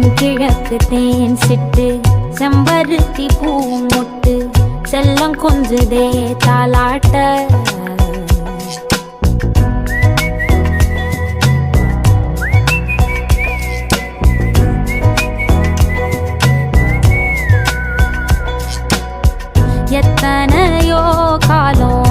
தென்கிழக்கு தேன் சிட்டு செம்பருத்தி பூ மொட்டு செல்லம் கொஞ்சுதே தாலாட்ட. எத்தனையோ காலம்